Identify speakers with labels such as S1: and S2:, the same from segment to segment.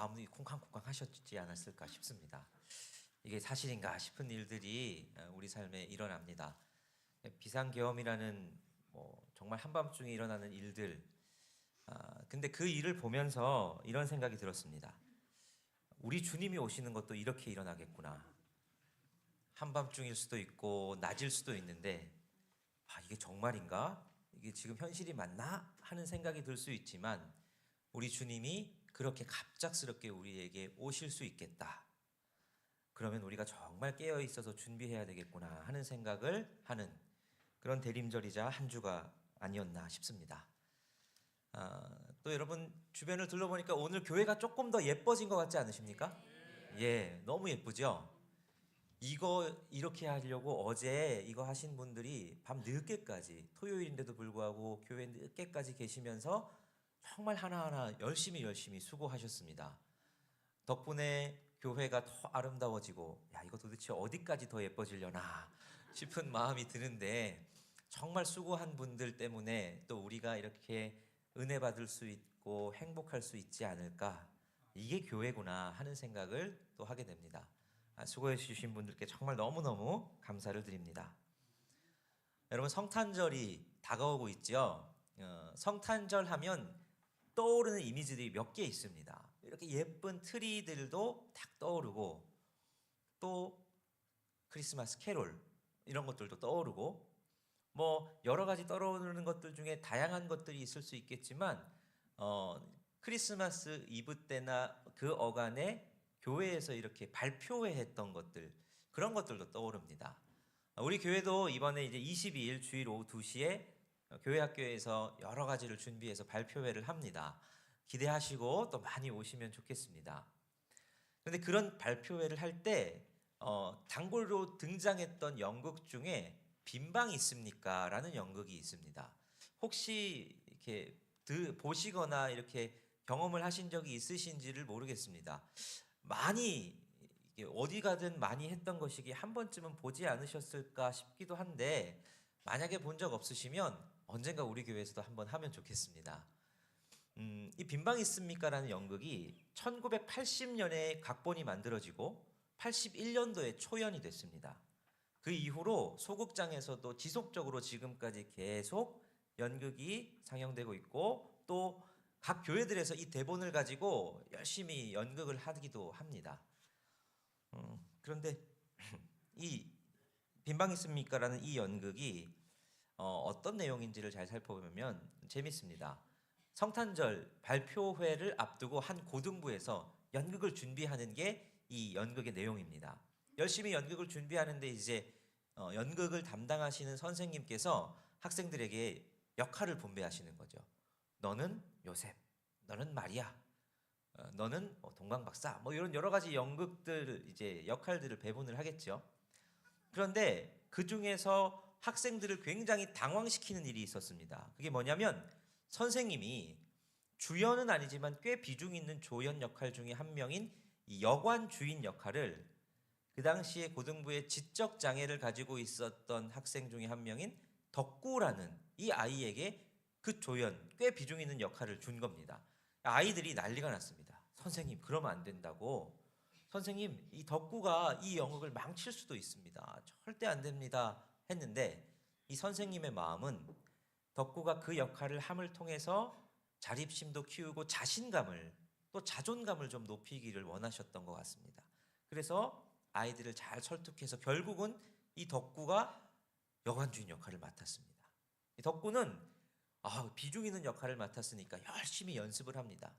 S1: 마음이 쿵쾅쿵쾅 하셨지 않았을까 싶습니다. 이게 사실인가 싶은 일들이 우리 삶에 일어납니다. 비상계엄이라는 정말 한밤중에 일어나는 일들. 근데 그 일을 보면서 이런 생각이 들었습니다. 우리 주님이 오시는 것도 이렇게 일어나겠구나. 한밤중일 수도 있고 낮일 수도 있는데 이게 정말인가? 이게 지금 현실이 맞나? 하는 생각이 들 수 있지만 우리 주님이 그렇게 갑작스럽게 우리에게 오실 수 있겠다. 그러면 우리가 정말 깨어 있어서 준비해야 되겠구나 하는 생각을 하는 그런 대림절이자 한 주가 아니었나 싶습니다. 또 여러분 주변을 둘러보니까 오늘 교회가 조금 더 예뻐진 것 같지 않으십니까? 예, 너무 예쁘죠? 이거 이렇게 하려고 어제 이거 하신 분들이 밤 늦게까지, 토요일인데도 불구하고 교회 늦게까지 계시면서 정말 하나하나 열심히 수고하셨습니다. 덕분에 교회가 더 아름다워지고 이거 도대체 어디까지 더 예뻐지려나 싶은 마음이 드는데 정말 수고한 분들 때문에 또 우리가 이렇게 은혜 받을 수 있고 행복할 수 있지 않을까, 이게 교회구나 하는 생각을 또 하게 됩니다. 수고해 주신 분들께 정말 너무너무 감사를 드립니다. 여러분 성탄절이 다가오고 있죠. 성탄절 하면 떠오르는 이미지들이 몇 개 있습니다. 이렇게 예쁜 트리들도 딱 떠오르고 또 크리스마스 캐롤 이런 것들도 떠오르고 여러 가지 떠오르는 것들 중에 다양한 것들이 있을 수 있겠지만 크리스마스 이브 때나 그 어간에 교회에서 이렇게 발표회 했던 것들, 그런 것들도 떠오릅니다. 우리 교회도 이번에 이제 22일 주일 오후 2시에 교회 학교에서 여러 가지를 준비해서 발표회를 합니다. 기대하시고 또 많이 오시면 좋겠습니다. 그런데 그런 발표회를 할 때 단골로 등장했던 연극 중에 빈방 있습니까? 라는 연극이 있습니다. 혹시 이렇게 보시거나 이렇게 경험을 하신 적이 있으신지를 모르겠습니다. 많이 어디 가든 많이 했던 것이기 한 번쯤은 보지 않으셨을까 싶기도 한데 만약에 본 적 없으시면 언젠가 우리 교회에서도 한번 하면 좋겠습니다. 이 빈방 있습니까? 라는 연극이 1980년에 각본이 만들어지고 81년도에 초연이 됐습니다. 그 이후로 소극장에서도 지속적으로 지금까지 계속 연극이 상영되고 있고 또 각 교회들에서 이 대본을 가지고 열심히 연극을 하기도 합니다. 그런데 이 빈방 있습니까? 라는 이 연극이 어떤 내용인지를 잘 살펴보면 재밌습니다. 성탄절 발표회를 앞두고 한 고등부에서 연극을 준비하는 게 이 연극의 내용입니다. 열심히 연극을 준비하는데 이제 연극을 담당하시는 선생님께서 학생들에게 역할을 분배하시는 거죠. 너는 요셉, 너는 마리아, 너는 동방박사, 이런 여러 가지 연극들 이제 역할들을 배분을 하겠죠. 그런데 그 중에서 학생들을 굉장히 당황시키는 일이 있었습니다. 그게 뭐냐면 선생님이 주연은 아니지만 꽤 비중 있는 조연 역할 중에 한 명인 이 여관 주인 역할을 그 당시에 고등부에 지적 장애를 가지고 있었던 학생 중에 한 명인 덕구라는 이 아이에게 그 조연 꽤 비중 있는 역할을 준 겁니다. 아이들이 난리가 났습니다. 선생님 그러면 안 된다고. 선생님 이 덕구가 이 연극을 망칠 수도 있습니다. 절대 안 됩니다 했는데 이 선생님의 마음은 덕구가 그 역할을 함을 통해서 자립심도 키우고 자신감을 또 자존감을 좀 높이기를 원하셨던 것 같습니다. 그래서 아이들을 잘 설득해서 결국은 이 덕구가 여관주인 역할을 맡았습니다. 이 덕구는 비중 있는 역할을 맡았으니까 열심히 연습을 합니다.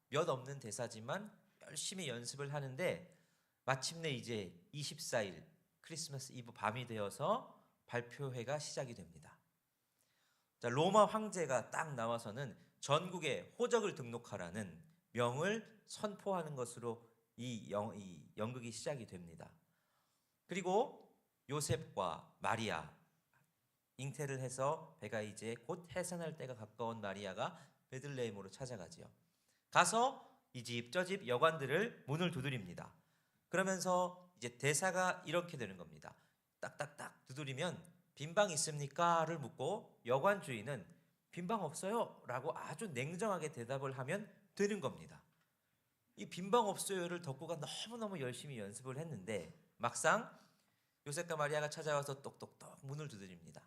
S1: 몇 없는 대사지만 열심히 연습을 하는데 마침내 이제 24일 크리스마스 이브 밤이 되어서 발표회가 시작이 됩니다. 자, 로마 황제가 딱 나와서는 전국에 호적을 등록하라는 명을 선포하는 것으로 이 연극이 시작이 됩니다. 그리고 요셉과 마리아 잉태를 해서 배가 이제 곧 해산할 때가 가까운 마리아가 베들레헴으로 찾아가지요. 가서 이 집 저 집 여관들을 문을 두드립니다. 그러면서 이제 대사가 이렇게 되는 겁니다. 딱딱딱 두드리면 빈방 있습니까?를 묻고 여관 주인은 빈방 없어요 라고 아주 냉정하게 대답을 하면 되는 겁니다. 이 빈방 없어요를 덕구가 너무너무 열심히 연습을 했는데 막상 요셉과 마리아가 찾아와서 똑똑똑 문을 두드립니다.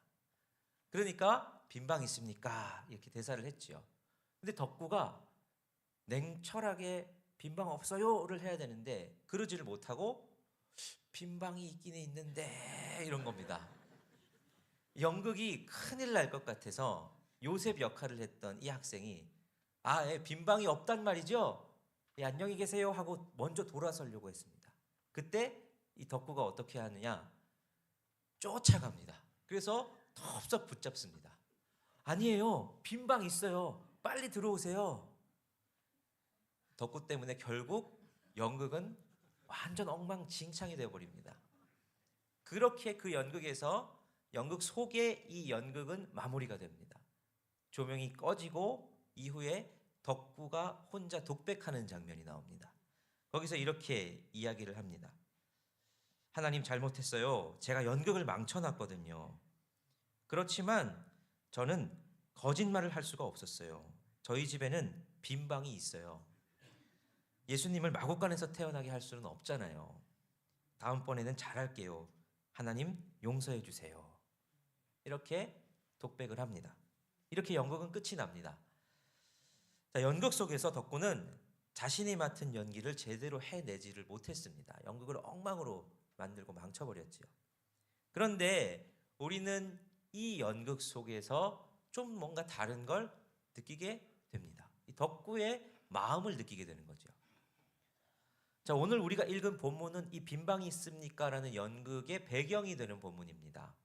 S1: 그러니까 빈방 있습니까? 이렇게 대사를 했지요. 근데 덕구가 냉철하게 빈방 없어요를 해야 되는데 그러지를 못하고 빈방이 있긴 있는데 이런 겁니다. 연극이 큰일 날 것 같아서 요셉 역할을 했던 이 학생이 빈방이 없단 말이죠? 예, 안녕히 계세요 하고 먼저 돌아서려고 했습니다. 그때 이 덕구가 어떻게 하느냐? 쫓아갑니다. 그래서 덥석 붙잡습니다. 아니에요. 빈방 있어요. 빨리 들어오세요. 덕구 때문에 결국 연극은 완전 엉망진창이 되어버립니다. 그렇게 그 연극에서 연극 속에 이 연극은 마무리가 됩니다. 조명이 꺼지고 이후에 덕구가 혼자 독백하는 장면이 나옵니다. 거기서 이렇게 이야기를 합니다. 하나님 잘못했어요. 제가 연극을 망쳐놨거든요. 그렇지만 저는 거짓말을 할 수가 없었어요. 저희 집에는 빈방이 있어요. 예수님을 마구간에서 태어나게 할 수는 없잖아요. 다음번에는 잘할게요. 하나님 용서해 주세요. 이렇게 독백을 합니다. 이렇게 연극은 끝이 납니다. 자, 연극 속에서 덕구는 자신이 맡은 연기를 제대로 해내지를 못했습니다. 연극을 엉망으로 만들고 망쳐버렸지요. 그런데 우리는 이 연극 속에서 좀 뭔가 다른 걸 느끼게 됩니다. 이 덕구의 마음을 느끼게 되는 거죠. 자, 오늘 우리가 읽은 본문은 이 빈방이 있습니까? 라는 연극의 배경이 되는 본문입니다.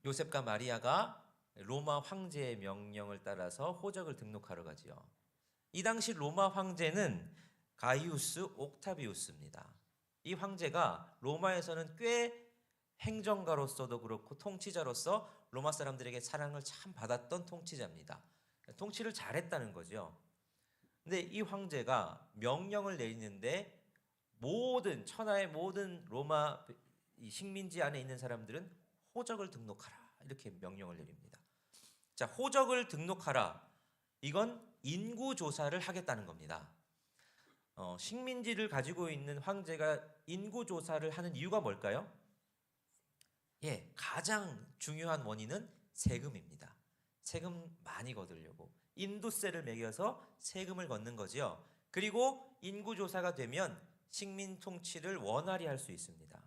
S1: 요셉과 마리아가 로마 황제의 명령을 따라서 호적을 등록하러 가지요. 이 당시 로마 황제는 가이우스 옥타비우스입니다. 이 황제가 로마에서는 꽤 행정가로서도 그렇고 통치자로서 로마 사람들에게 사랑을 참 받았던 통치자입니다. 통치를 잘했다는 거죠. 근데 이 황제가 명령을 내리는데 천하의 모든 로마 식민지 안에 있는 사람들은 호적을 등록하라 이렇게 명령을 내립니다. 자, 호적을 등록하라. 이건 인구 조사를 하겠다는 겁니다. 식민지를 가지고 있는 황제가 인구 조사를 하는 이유가 뭘까요? 예, 가장 중요한 원인은 세금입니다. 세금 많이 거두려고 인도세를 매겨서 세금을 걷는 거지요. 그리고 인구 조사가 되면 식민 통치를 원활히 할 수 있습니다.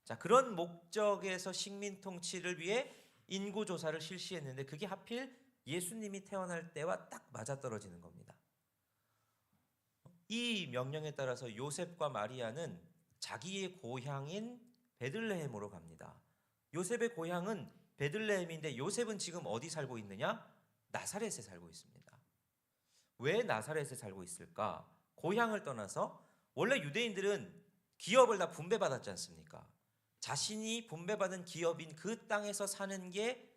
S1: 자, 그런 목적에서 식민 통치를 위해 인구 조사를 실시했는데 그게 하필 예수님이 태어날 때와 딱 맞아떨어지는 겁니다. 이 명령에 따라서 요셉과 마리아는 자기의 고향인 베들레헴으로 갑니다. 요셉의 고향은 베들레헴인데 요셉은 지금 어디 살고 있느냐? 나사렛에 살고 있습니다. 왜 나사렛에 살고 있을까? 고향을 떠나서 원래 유대인들은 기업을 다 분배받았지 않습니까? 자신이 분배받은 기업인 그 땅에서 사는 게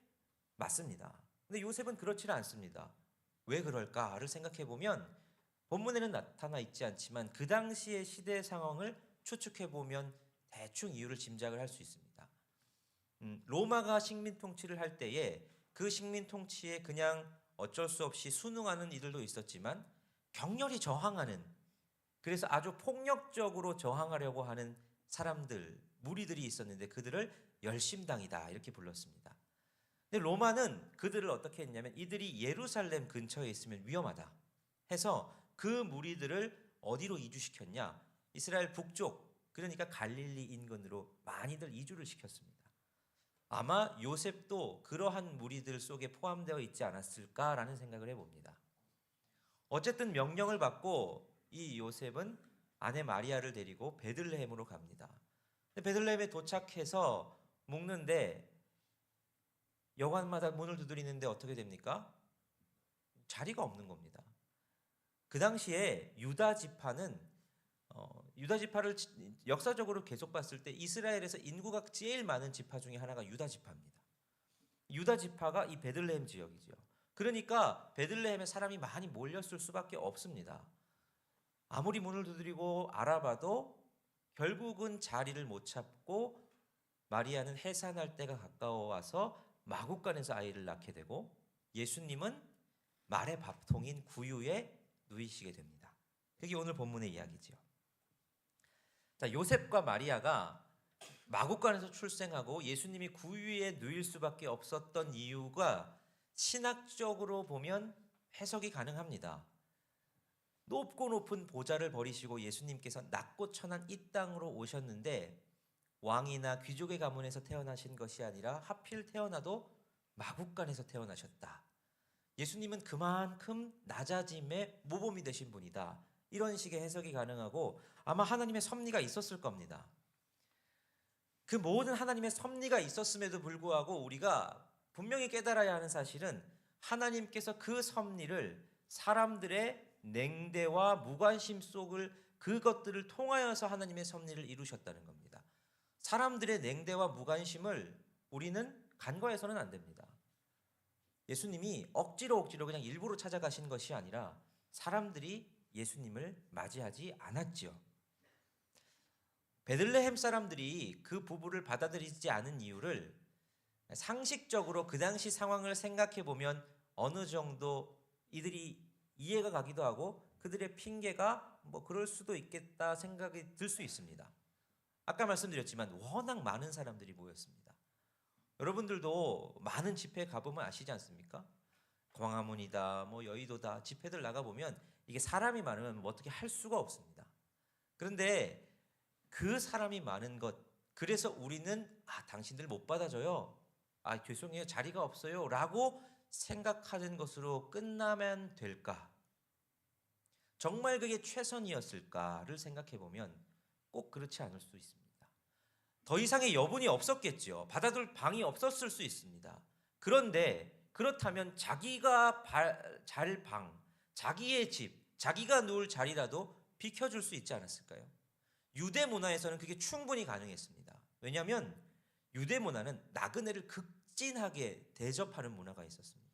S1: 맞습니다. 근데 요셉은 그렇지는 않습니다. 왜 그럴까를 생각해 보면 본문에는 나타나 있지 않지만 그 당시의 시대 상황을 추측해 보면 대충 이유를 짐작을 할 수 있습니다. 로마가 식민 통치를 할 때에 그 식민 통치에 그냥 어쩔 수 없이 순응하는 이들도 있었지만 격렬히 저항하는, 그래서 아주 폭력적으로 저항하려고 하는 사람들, 무리들이 있었는데 그들을 열심당이다 이렇게 불렀습니다. 근데 로마는 그들을 어떻게 했냐면 이들이 예루살렘 근처에 있으면 위험하다 해서 그 무리들을 어디로 이주시켰냐? 이스라엘 북쪽, 그러니까 갈릴리 인근으로 많이들 이주를 시켰습니다. 아마 요셉도 그러한 무리들 속에 포함되어 있지 않았을까라는 생각을 해봅니다. 어쨌든 명령을 받고 이 요셉은 아내 마리아를 데리고 베들레헴으로 갑니다. 베들레헴에 도착해서 묵는데 여관마다 문을 두드리는데 어떻게 됩니까? 자리가 없는 겁니다. 그 당시에 유다 지파는 유다 지파를 역사적으로 계속 봤을 때 이스라엘에서 인구가 제일 많은 지파 중에 하나가 유다 지파입니다. 유다 지파가 이 베들레헴 지역이죠. 그러니까 베들레헴에 사람이 많이 몰렸을 수밖에 없습니다. 아무리 문을 두드리고 알아봐도 결국은 자리를 못 찾고 마리아는 해산할 때가 가까워 와서 마구간에서 아이를 낳게 되고 예수님은 말의 밥통인 구유에 누이시게 됩니다. 그게 오늘 본문의 이야기죠. 자, 요셉과 마리아가 마구간에서 출생하고 예수님이 구유에 누일 수밖에 없었던 이유가 신학적으로 보면 해석이 가능합니다. 높고 높은 보좌를 버리시고 예수님께서 낮고 천한 이 땅으로 오셨는데 왕이나 귀족의 가문에서 태어나신 것이 아니라 하필 태어나도 마구간에서 태어나셨다. 예수님은 그만큼 낮아짐의 모범이 되신 분이다. 이런 식의 해석이 가능하고 아마 하나님의 섭리가 있었을 겁니다. 그 모든 하나님의 섭리가 있었음에도 불구하고 우리가 분명히 깨달아야 하는 사실은 하나님께서 그 섭리를 사람들의 냉대와 무관심 속을 그것들을 통하여서 하나님의 섭리를 이루셨다는 겁니다. 사람들의 냉대와 무관심을 우리는 간과해서는 안 됩니다. 예수님이 억지로 그냥 일부러 찾아가신 것이 아니라 사람들이 예수님을 맞이하지 않았지요. 베들레헴 사람들이 그 부부를 받아들이지 않은 이유를 상식적으로 그 당시 상황을 생각해 보면 어느 정도 이들이 이해가 가기도 하고 그들의 핑계가 뭐 그럴 수도 있겠다 생각이 들 수 있습니다. 아까 말씀드렸지만 워낙 많은 사람들이 모였습니다. 여러분들도 많은 집회 가보면 아시지 않습니까? 광화문이다, 뭐 여의도다 집회들 나가보면 이게 사람이 많으면 뭐 어떻게 할 수가 없습니다. 그런데 그 사람이 많은 것, 그래서 우리는 당신들 못 받아줘요, 죄송해요 자리가 없어요 라고 생각하는 것으로 끝나면 될까? 정말 그게 최선이었을까를 생각해 보면 꼭 그렇지 않을 수 있습니다. 더 이상의 여분이 없었겠죠. 받아둘 방이 없었을 수 있습니다. 그런데 그렇다면 자기가 잘 방, 자기의 집, 자기가 누울 자리라도 비켜줄 수 있지 않았을까요? 유대 문화에서는 그게 충분히 가능했습니다. 왜냐하면 유대 문화는 나그네를 극진하게 대접하는 문화가 있었습니다.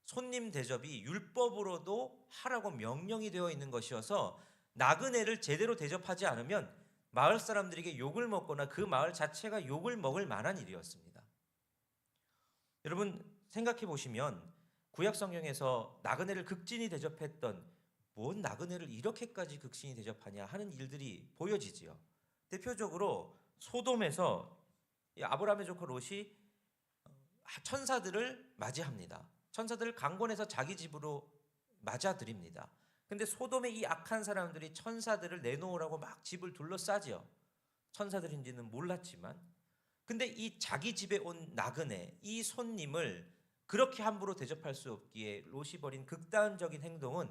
S1: 손님 대접이 율법으로도 하라고 명령이 되어 있는 것이어서 나그네를 제대로 대접하지 않으면 마을 사람들에게 욕을 먹거나 그 마을 자체가 욕을 먹을 만한 일이었습니다. 여러분 생각해 보시면 구약 성경에서 나그네를 극진히 대접했던, 뭔 나그네를 이렇게까지 극진히 대접하냐 하는 일들이 보여지지요. 대표적으로 소돔에서 아브라함의 조카 롯이 천사들을 맞이합니다. 천사들을 강권해서 자기 집으로 맞아들입니다. 근데 소돔의 이 악한 사람들이 천사들을 내놓으라고 막 집을 둘러싸지요. 천사들인지는 몰랐지만. 근데 이 자기 집에 온 나그네, 이 손님을 그렇게 함부로 대접할 수 없기에 롯이 벌인 극단적인 행동은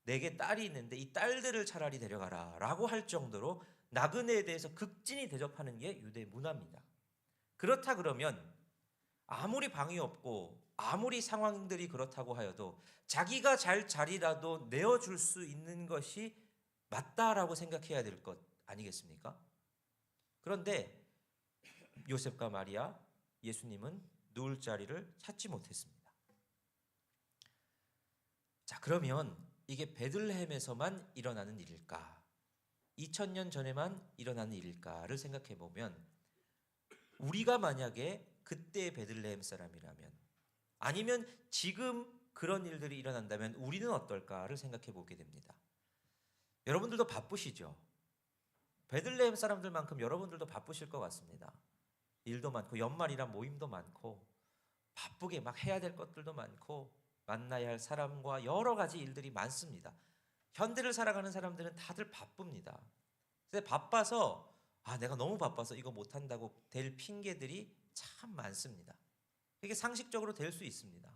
S1: 내게 딸이 있는데 이 딸들을 차라리 데려가라 라고 할 정도로 나그네에 대해서 극진히 대접하는 게 유대 문화입니다. 그렇다 그러면 아무리 방이 없고 아무리 상황들이 그렇다고 하여도 자기가 잘 자리라도 내어줄 수 있는 것이 맞다라고 생각해야 될 것 아니겠습니까? 그런데 요셉과 마리아, 예수님은 누울 자리를 찾지 못했습니다. 자, 그러면 이게 베들레헴에서만 일어나는 일일까? 2000년 전에만 일어나는 일일까를 생각해 보면 우리가 만약에 그때 베들레헴 사람이라면, 아니면 지금 그런 일들이 일어난다면 우리는 어떨까를 생각해 보게 됩니다. 여러분들도 바쁘시죠? 베들레헴 사람들만큼 여러분들도 바쁘실 것 같습니다. 일도 많고 연말이란 모임도 많고 바쁘게 막 해야 될 것들도 많고 만나야 할 사람과 여러 가지 일들이 많습니다. 현대를 살아가는 사람들은 다들 바쁩니다. 근데 바빠서 내가 너무 바빠서 이거 못한다고 될 핑계들이 참 많습니다. 이게 상식적으로 될 수 있습니다.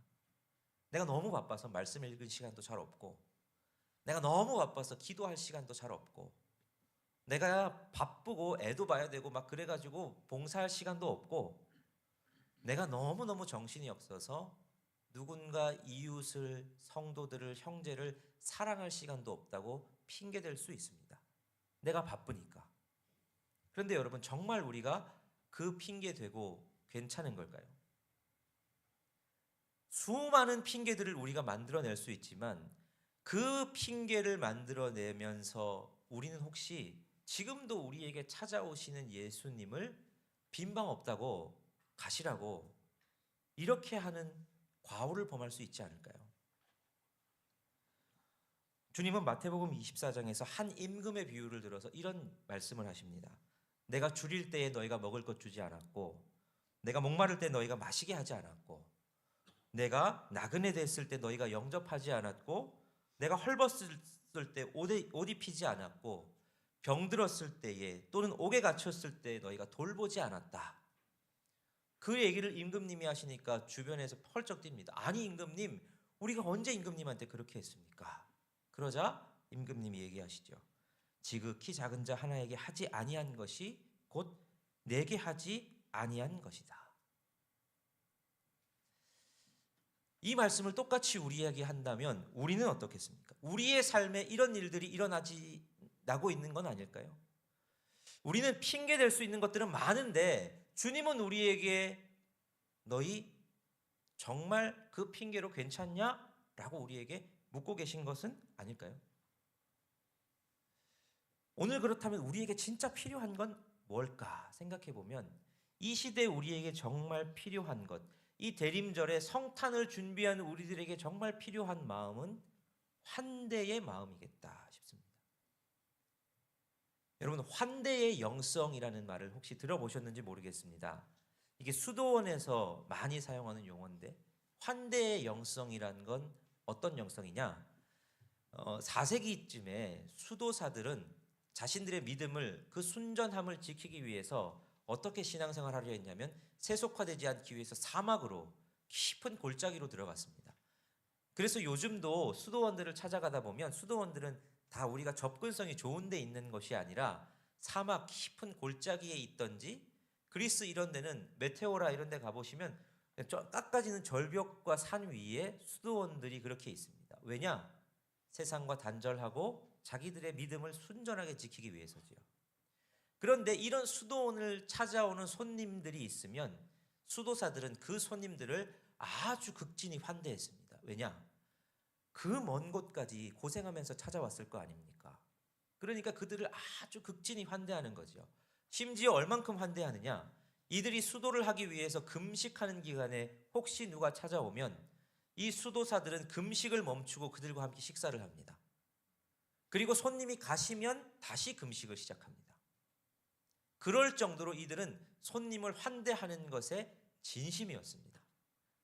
S1: 내가 너무 바빠서 말씀 읽을 시간도 잘 없고, 내가 너무 바빠서 기도할 시간도 잘 없고, 내가 바쁘고 애도 봐야 되고 막 그래가지고 봉사할 시간도 없고, 내가 너무너무 정신이 없어서 누군가 이웃을, 성도들을, 형제를 사랑할 시간도 없다고 핑계댈 수 있습니다. 내가 바쁘니까. 그런데 여러분 정말 우리가 그 핑계 대고 괜찮은 걸까요? 수많은 핑계들을 우리가 만들어낼 수 있지만 그 핑계를 만들어내면서 우리는 혹시 지금도 우리에게 찾아오시는 예수님을 빈방 없다고 가시라고 이렇게 하는 과오를 범할 수 있지 않을까요? 주님은 마태복음 24장에서 한 임금의 비유를 들어서 이런 말씀을 하십니다. 내가 줄일 때에 너희가 먹을 것 주지 않았고, 내가 목마를 때 너희가 마시게 하지 않았고, 내가 나그네 됐을 때 너희가 영접하지 않았고, 내가 헐벗을 때 옷 입히지 않았고, 병들었을 때에 또는 옥에 갇혔을 때 너희가 돌보지 않았다. 그 얘기를 임금님이 하시니까 주변에서 펄쩍 뜁니다. 아니 임금님, 우리가 언제 임금님한테 그렇게 했습니까? 그러자 임금님이 얘기하시죠. 지극히 작은 자 하나에게 하지 아니한 것이 곧 내게 하지 아니한 것이다. 이 말씀을 똑같이 우리에게 한다면 우리는 어떻겠습니까? 우리의 삶에 이런 일들이 일어나고 있는 건 아닐까요? 우리는 핑계 댈 수 있는 것들은 많은데 주님은 우리에게 너희 정말 그 핑계로 괜찮냐? 라고 우리에게 묻고 계신 것은 아닐까요? 오늘 그렇다면 우리에게 진짜 필요한 건 뭘까 생각해 보면 이 시대에 우리에게 정말 필요한 것, 이 대림절에 성탄을 준비하는 우리들에게 정말 필요한 마음은 환대의 마음이겠다 싶습니다. 여러분, 환대의 영성이라는 말을 혹시 들어보셨는지 모르겠습니다. 이게 수도원에서 많이 사용하는 용어인데 환대의 영성이라는 건 어떤 영성이냐? 4세기쯤에 수도사들은 자신들의 믿음을, 그 순전함을 지키기 위해서 어떻게 신앙생활을 하려 했냐면 세속화되지 않기 위해서 사막으로 깊은 골짜기로 들어갔습니다. 그래서 요즘도 수도원들을 찾아가다 보면 수도원들은 다 우리가 접근성이 좋은 데 있는 것이 아니라 사막 깊은 골짜기에 있던지, 그리스 이런 데는 메테오라 이런 데 가보시면 깎아지는 절벽과 산 위에 수도원들이 그렇게 있습니다. 왜냐? 세상과 단절하고 자기들의 믿음을 순전하게 지키기 위해서지요. 그런데 이런 수도원을 찾아오는 손님들이 있으면 수도사들은 그 손님들을 아주 극진히 환대했습니다. 왜냐? 그 먼 곳까지 고생하면서 찾아왔을 거 아닙니까? 그러니까 그들을 아주 극진히 환대하는 거죠. 심지어 얼만큼 환대하느냐? 이들이 수도를 하기 위해서 금식하는 기간에 혹시 누가 찾아오면 이 수도사들은 금식을 멈추고 그들과 함께 식사를 합니다. 그리고 손님이 가시면 다시 금식을 시작합니다. 그럴 정도로 이들은 손님을 환대하는 것에 진심이었습니다.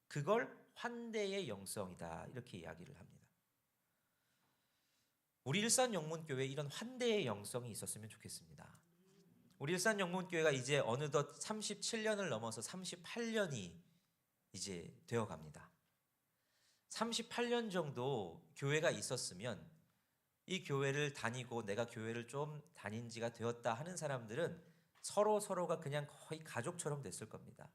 S1: 그걸 환대의 영성이다 이렇게 이야기를 합니다. 우리 일산영문교회에 이런 환대의 영성이 있었으면 좋겠습니다. 우리 일산영문교회가 이제 어느덧 37년을 넘어서 38년이 이제 되어 갑니다. 38년 정도 교회가 있었으면 이 교회를 다니고 내가 교회를 좀 다닌 지가 되었다 하는 사람들은 서로가 그냥 거의 가족처럼 됐을 겁니다.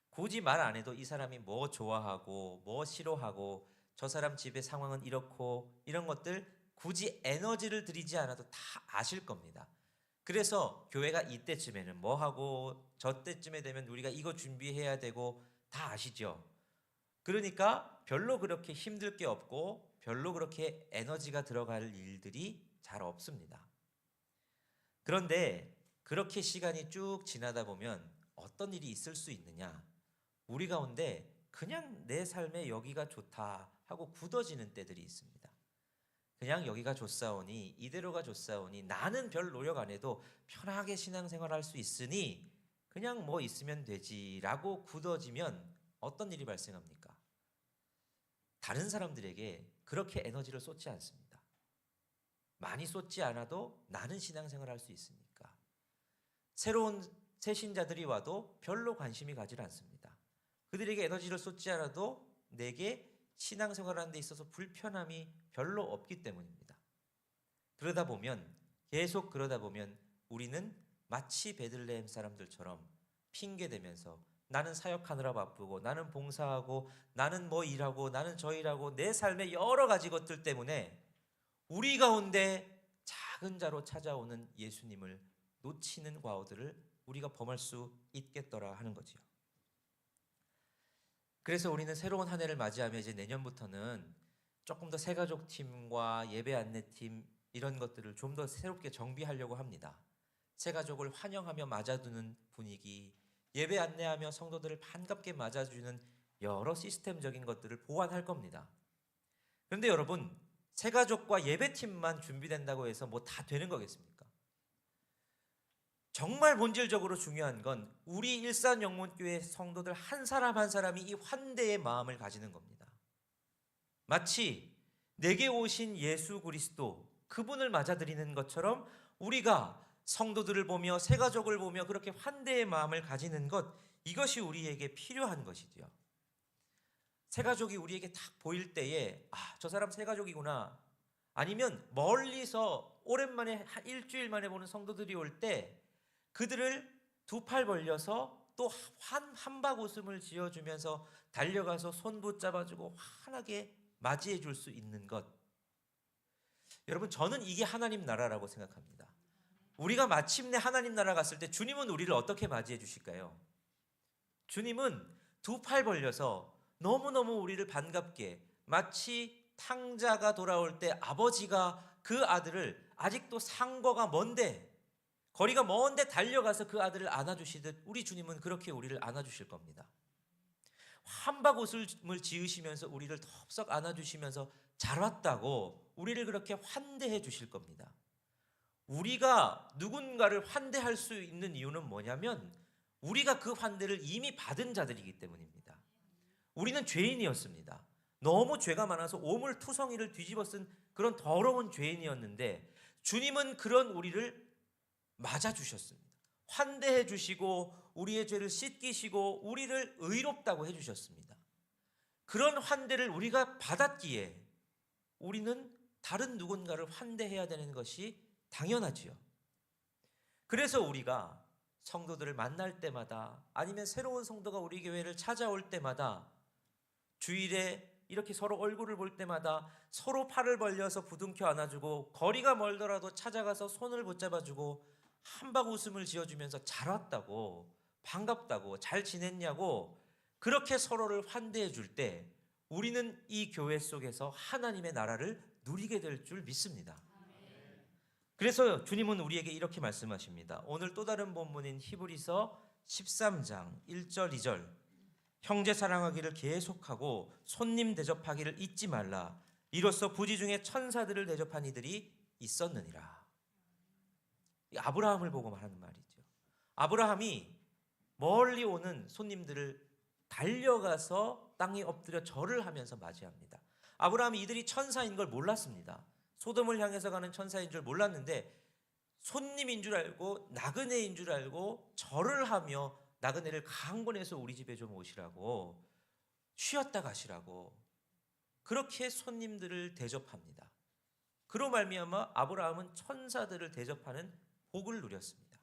S1: 굳이 말 안 해도 이 사람이 뭐 좋아하고 뭐 싫어하고 저 사람 집의 상황은 이렇고 이런 것들 굳이 에너지를 들이지 않아도 다 아실 겁니다. 그래서 교회가 이때쯤에는 뭐 하고 저 때쯤에 되면 우리가 이거 준비해야 되고 다 아시죠? 그러니까 별로 그렇게 힘들 게 없고 별로 그렇게 에너지가 들어갈 일들이 잘 없습니다. 그런데 그렇게 시간이 쭉 지나다 보면 어떤 일이 있을 수 있느냐? 우리 가운데 그냥 내 삶에 여기가 좋다 하고 굳어지는 때들이 있습니다. 그냥 여기가 좋사오니 이대로가 좋사오니 나는 별 노력 안 해도 편하게 신앙생활할 수 있으니 그냥 뭐 있으면 되지라고 굳어지면 어떤 일이 발생합니까? 다른 사람들에게 그렇게 에너지를 쏟지 않습니다. 많이 쏟지 않아도 나는 신앙생활할 수 있으니까. 새로운 새신자들이 와도 별로 관심이 가지 않습니다. 그들에게 에너지를 쏟지 않아도 내게 신앙생활하는 데 있어서 불편함이 별로 없기 때문입니다. 계속 그러다 보면 우리는 마치 베들레헴 사람들처럼 핑계대면서 나는 사역하느라 바쁘고 나는 봉사하고 나는 뭐 일하고 나는 저 일하고 내 삶의 여러 가지 것들 때문에 우리 가운데 작은 자로 찾아오는 예수님을 놓치는 과오들을 우리가 범할 수 있겠더라 하는 거지요. 그래서 우리는 새로운 한 해를 맞이하며 이제 내년부터는 조금 더 새가족 팀과 예배 안내팀 이런 것들을 좀 더 새롭게 정비하려고 합니다. 새가족을 환영하며 맞아두는 분위기, 예배 안내하며 성도들을 반갑게 맞아주는 여러 시스템적인 것들을 보완할 겁니다. 그런데 여러분, 새가족과 예배팀만 준비된다고 해서 뭐 다 되는 거겠습니까? 정말 본질적으로 중요한 건 우리 일산영문교회 성도들 한 사람 한 사람이 이 환대의 마음을 가지는 겁니다. 마치 내게 오신 예수 그리스도, 그분을 맞아들이는 것처럼 우리가 성도들을 보며 새가족을 보며 그렇게 환대의 마음을 가지는 것, 이것이 우리에게 필요한 것이죠. 새가족이 우리에게 딱 보일 때에 저 사람 새가족이구나, 아니면 멀리서 오랜만에 일주일 만에 보는 성도들이 올 때 그들을 두 팔 벌려서 또 한박 웃음을 지어주면서 달려가서 손 붙잡아주고 환하게 맞이해 줄 수 있는 것, 여러분, 저는 이게 하나님 나라라고 생각합니다. 우리가 마침내 하나님 나라 갔을 때 주님은 우리를 어떻게 맞이해 주실까요? 주님은 두 팔 벌려서 너무너무 우리를 반갑게, 마치 탕자가 돌아올 때 아버지가 그 아들을, 아직도 상거가 먼데, 거리가 먼데 달려가서 그 아들을 안아주시듯 우리 주님은 그렇게 우리를 안아주실 겁니다. 한박 웃음을 지으시면서 우리를 덥석 안아주시면서 잘 왔다고 우리를 그렇게 환대해 주실 겁니다. 우리가 누군가를 환대할 수 있는 이유는 뭐냐면 우리가 그 환대를 이미 받은 자들이기 때문입니다. 우리는 죄인이었습니다. 너무 죄가 많아서 오물투성이를 뒤집어 쓴 그런 더러운 죄인이었는데 주님은 그런 우리를 맞아주셨습니다. 환대해 주시고 우리의 죄를 씻기시고 우리를 의롭다고 해주셨습니다. 그런 환대를 우리가 받았기에 우리는 다른 누군가를 환대해야 되는 것이 당연하지요. 그래서 우리가 성도들을 만날 때마다, 아니면 새로운 성도가 우리 교회를 찾아올 때마다, 주일에 이렇게 서로 얼굴을 볼 때마다 서로 팔을 벌려서 부둥켜 안아주고, 거리가 멀더라도 찾아가서 손을 붙잡아주고 한박 웃음을 지어주면서 잘 왔다고, 반갑다고, 잘 지냈냐고 그렇게 서로를 환대해 줄 때 우리는 이 교회 속에서 하나님의 나라를 누리게 될 줄 믿습니다. 그래서 주님은 우리에게 이렇게 말씀하십니다. 오늘 또 다른 본문인 히브리서 13장 1절 2절, 형제 사랑하기를 계속하고 손님 대접하기를 잊지 말라. 이로써 부지 중에 천사들을 대접한 이들이 있었느니라. 아브라함을 보고 말하는 말이죠. 아브라함이 멀리 오는 손님들을 달려가서 땅에 엎드려 절을 하면서 맞이합니다. 아브라함이 이들이 천사인 걸 몰랐습니다. 소돔을 향해서 가는 천사인 줄 몰랐는데 손님인 줄 알고 나그네인 줄 알고 절을 하며 나그네를 강권해서 우리 집에 좀 오시라고, 쉬었다 가시라고 그렇게 손님들을 대접합니다. 그로 말미암아 아브라함은 천사들을 대접하는 복을 누렸습니다.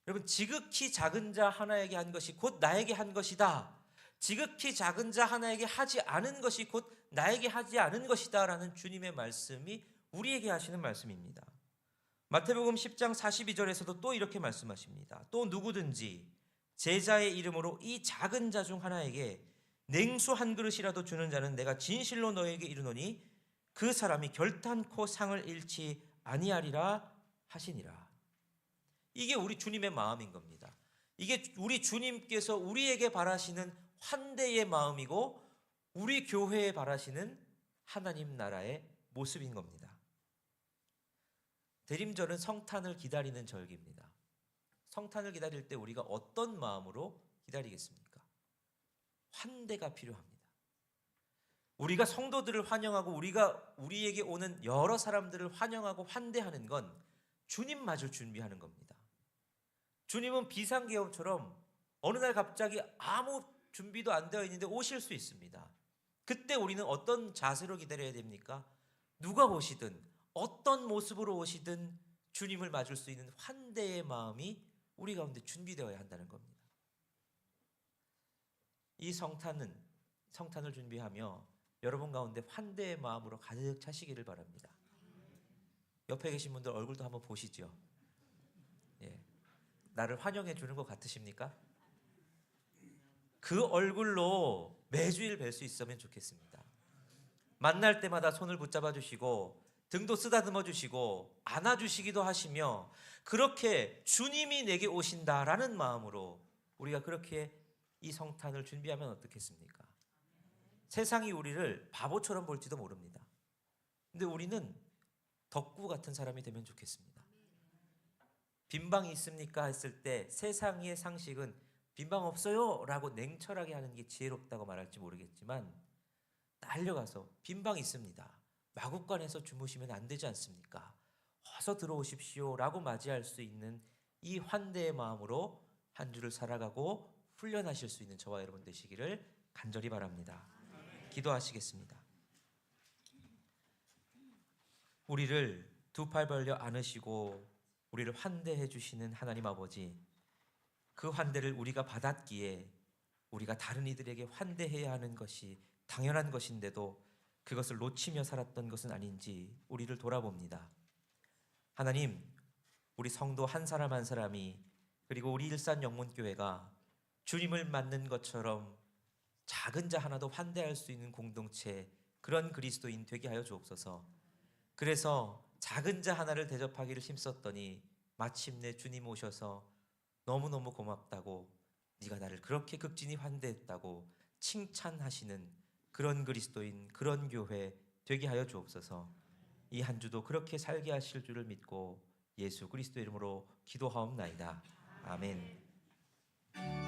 S1: 여러분, 지극히 작은 자 하나에게 한 것이 곧 나에게 한 것이다. 지극히 작은 자 하나에게 하지 않은 것이 곧 나에게 하지 않은 것이다 라는 주님의 말씀이 우리에게 하시는 말씀입니다. 마태복음 10장 42절에서도 또 이렇게 말씀하십니다. 또 누구든지 제자의 이름으로 이 작은 자 중 하나에게 냉수 한 그릇이라도 주는 자는 내가 진실로 너에게 이르노니 그 사람이 결탄코 상을 잃지 아니하리라 하시니라. 이게 우리 주님의 마음인 겁니다. 이게 우리 주님께서 우리에게 바라시는 환대의 마음이고 우리 교회에 바라시는 하나님 나라의 모습인 겁니다. 대림절은 성탄을 기다리는 절기입니다. 성탄을 기다릴 때 우리가 어떤 마음으로 기다리겠습니까? 환대가 필요합니다. 우리가 성도들을 환영하고 우리가 우리에게 오는 여러 사람들을 환영하고 환대하는 건 주님마저 준비하는 겁니다. 주님은 비상계엄처럼 어느 날 갑자기 아무 준비도 안 되어 있는데 오실 수 있습니다. 그때 우리는 어떤 자세로 기다려야 됩니까? 누가 오시든 어떤 모습으로 오시든 주님을 맞을 수 있는 환대의 마음이 우리 가운데 준비되어야 한다는 겁니다. 이 성탄을 준비하며 여러분 가운데 환대의 마음으로 가득 차시기를 바랍니다. 옆에 계신 분들 얼굴도 한번 보시죠. 예. 나를 환영해 주는 것 같으십니까? 그 얼굴로 매주일 뵐 수 있으면 좋겠습니다. 만날 때마다 손을 붙잡아 주시고 등도 쓰다듬어 주시고 안아 주시기도 하시며 그렇게 주님이 내게 오신다라는 마음으로 우리가 그렇게 이 성탄을 준비하면 어떻겠습니까? 세상이 우리를 바보처럼 볼지도 모릅니다. 근데 우리는 덕구 같은 사람이 되면 좋겠습니다. 빈방이 있습니까? 했을 때 세상의 상식은 빈방 없어요 라고 냉철하게 하는 게 지혜롭다고 말할지 모르겠지만, 달려가서 빈방 있습니다, 마국간에서 주무시면 안 되지 않습니까? 어서 들어오십시오 라고 맞이할 수 있는 이 환대의 마음으로 한 주를 살아가고 훈련하실 수 있는 저와 여러분 되시기를 간절히 바랍니다. 기도하시겠습니다. 우리를 두 팔 벌려 안으시고 우리를 환대해 주시는 하나님 아버지, 그 환대를 우리가 받았기에 우리가 다른 이들에게 환대해야 하는 것이 당연한 것인데도 그것을 놓치며 살았던 것은 아닌지 우리를 돌아봅니다. 하나님, 우리 성도 한 사람 한 사람이, 그리고 우리 일산 영문교회가 주님을 맞는 것처럼 작은 자 하나도 환대할 수 있는 공동체, 그런 그리스도인 되게 하여 주옵소서. 그래서 작은 자 하나를 대접하기를 힘썼더니 마침내 주님 오셔서 너무너무 고맙다고, 네가 나를 그렇게 극진히 환대했다고 칭찬하시는 그런 그리스도인, 그런 교회 되게 하여 주옵소서. 이 한 주도 그렇게 살게 하실 줄을 믿고 예수 그리스도 이름으로 기도하옵나이다. 아멘.